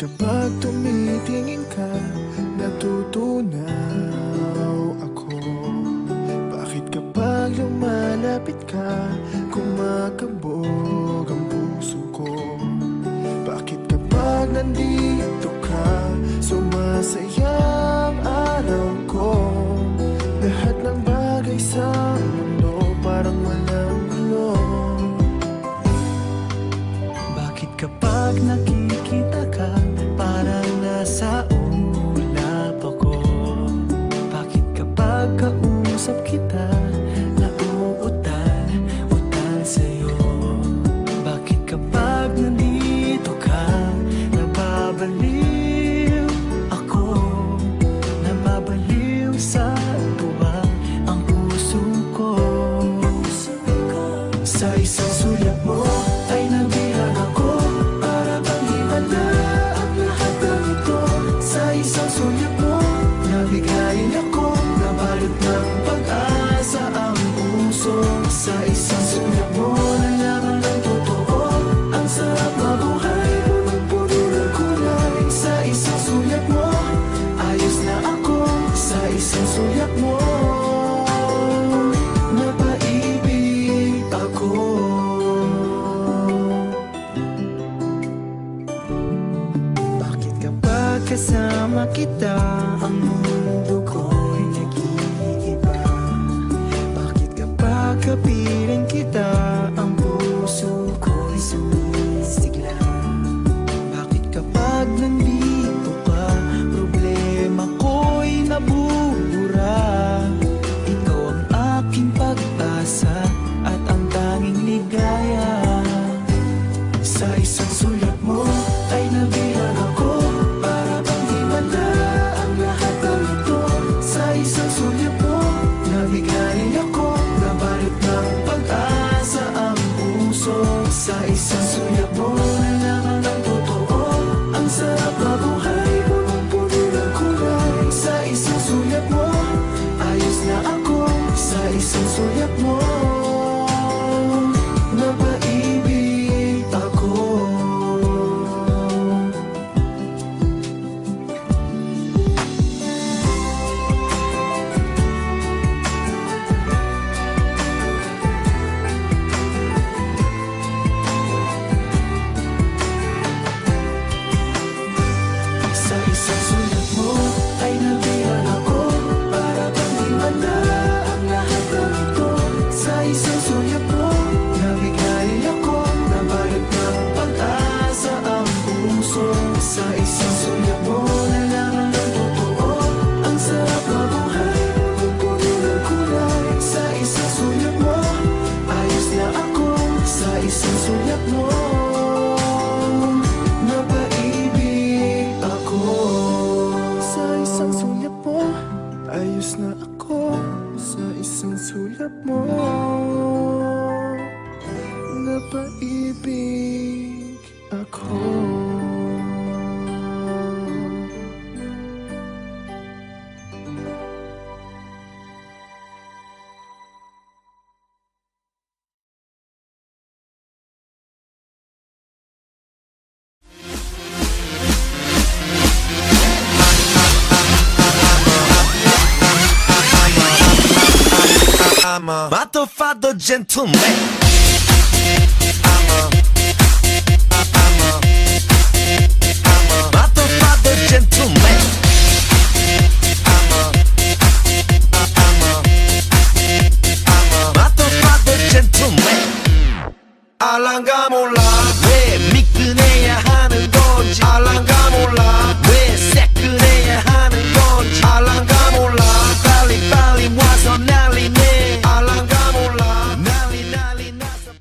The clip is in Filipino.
Kapag tumitingin ka, natutunaw ako. Bakit kapag lumalapit ka, kumakabog ang puso ko? Bakit kapag nandito ka, sumasaya ang araw ko? Lahat ng bagay sa mundo parang walang gulo. Bakit kapag nakikita ka, parang nasa ulap ako? Bakit kapag kausap kita, nauutal sa'yo? Bakit kapag nandito ka, nababaliw ako? Nababaliw sa tuwa ang puso ko. Sa isang sulyap mo ay nabilang ako, para bang himala ang lahat ng ito. Sa isang sulyap mo, nabigayin ako, nabalot ng pag-asa ang puso. Sa isang sulyap mo, nalaman ng totoo, ang sarap na buhay, punong-puno ng kulay. Sa isang sulyap mo, ayos na ako. Sa isang sulyap mo, napaibig ako. Bakit kapag kasama kita, ang mundo ko'y nag-iiba? Bakit kapag kapiling kita, ang puso ko'y sumisigla? Bakit kapag nandito ka, problema ko'y nabubura? Ikaw ang aking pag-asa at ang tanging ligaya. Sa isang sulyap mo ay nabilang ako, para bang himala ang lahat ng ito. Sa isang sulyap mo, nabigayin ako, nabalot ng pag-asa ang puso. Sa isang sulyap mo, nalaman ng totoo, ang sarap na buhay, punong-puno ng kulay. Sa isang sulyap mo, ayos na ako. Sa isang sulyap mo, napaibig ako. Sa isang sulyap mo ay nabilang ako, para bang himala ang lahat ng ito. Sa isang sulyap mo, nabigayin ako, nabalot ng pag-asa ang puso. Sa isang sulyap mo, nalaman ng totoo, ang sarap na buhay, punong-puno ng kulay. Sa isang sulyap mo, ayos na ako. Sa isang sulyap mo, napaibig ako. Sa isang sulyap mo, ayos na ako. Sa isang sulyap mo, napaibig ako. I'm a motherfucker gentleman. I'm a motherfucker gentleman. I'm a motherfucker gentleman. 알랑가 몰라.